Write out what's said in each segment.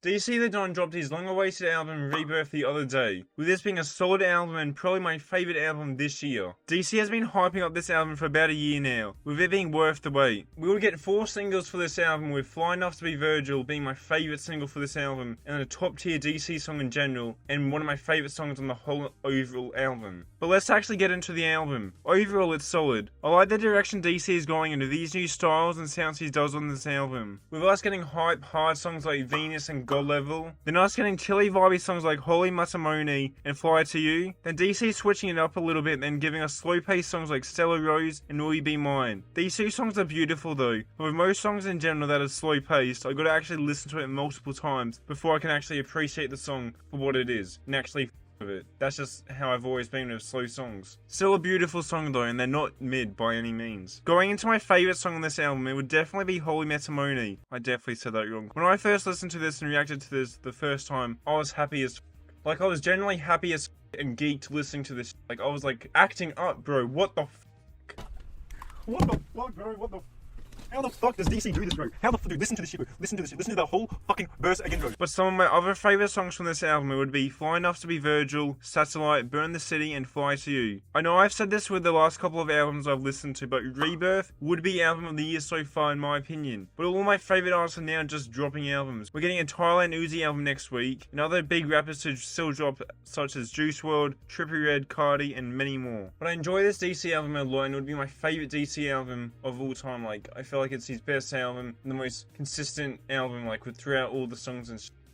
DC The Don dropped his long-awaited album Rebirth the other day, with this being a solid album and probably my favourite album this year. DC has been hyping up this album for about a year now, with it being worth the wait. We would get 4 singles for this album, with Fly Enough to Be Virgil being my favourite single for this album, and a top tier DC song in general, and one of my favourite songs on the whole overall album. But let's actually get into the album. Overall, it's solid. I like the direction DC is going into these new styles and sounds he does on this album, with us getting hype, hard songs like Venus and God Level, then us getting chilly vibey songs like Holy Matrimony and Fly To You, then DC switching it up a little bit and giving us slow paced songs like Stellar Rose and Will You Be Mine. These 2 songs are beautiful though, but with most songs in general that are slow paced, I gotta actually listen to it multiple times before I can actually appreciate the song for what it is, and actually with it. That's just how I've always been with slow songs. Still a beautiful song though, and they're not mid by any means. Going into my favourite song on this album, it would definitely be Holy Matrimony. I definitely said that wrong. When I first listened to this and reacted to this the first time, I was happy as like I was genuinely happy as and geeked listening to this. Like I was like acting up, bro. What the What the fuck, bro? What the How the fuck does DC do this, bro? How the fuck, dude, listen to this shit, bro. Listen to this shit. Listen to the whole fucking verse again, bro. But some of my other favourite songs from this album would be Fly Enough to Be Virgil, Satellite, Burn the City, and Fly To You. I know I've said this with the last couple of albums I've listened to, but Rebirth would be album of the year so far in my opinion. But all my favourite artists are now just dropping albums. We're getting a Thailand Uzi album next week, and other big rappers to still drop, such as Juice WRLD, Trippie Redd, Cardi, and many more. But I enjoy this DC album a lot, and it would be my favourite DC album of all time. Like, I feel like it's his best album, the most consistent album, like with throughout all the songs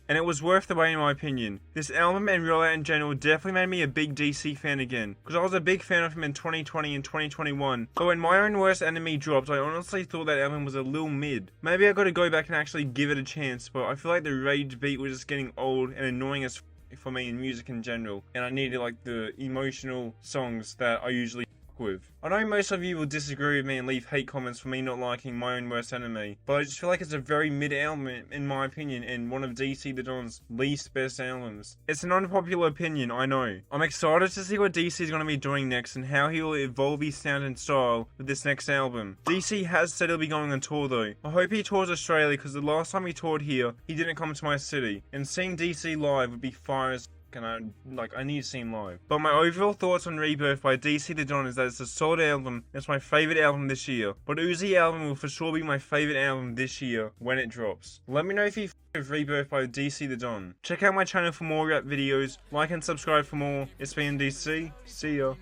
and it was worth the wait in my opinion. This album and rollout in general definitely made me a big DC fan again, because I was a big fan of him in 2020 and 2021, but when My Own Worst Enemy dropped, I honestly thought that album was a little mid. Maybe I gotta go back and actually give it a chance, but I feel like the rage beat was just getting old and annoying as for me in music in general, and I needed like the emotional songs that I usually with. I know most of you will disagree with me and leave hate comments for me not liking My Own Worst Enemy, but I just feel like it's a very mid album in my opinion, and one of DC The Don's least best albums. It's an unpopular opinion, I know. I'm excited to see what DC is going to be doing next and how he will evolve his sound and style with this next album. DC has said he'll be going on tour though. I hope he tours Australia, because the last time he toured here, he didn't come to my city, and seeing DC live would be fire as and I need to see him live. But my overall thoughts on Rebirth by DC The Don is that it's a solid album. It's my favourite album this year. But Uzi album will for sure be my favourite album this year when it drops. Let me know if you with Rebirth by DC The Don. Check out my channel for more rap videos. Like and subscribe for more. It's been DC. See ya.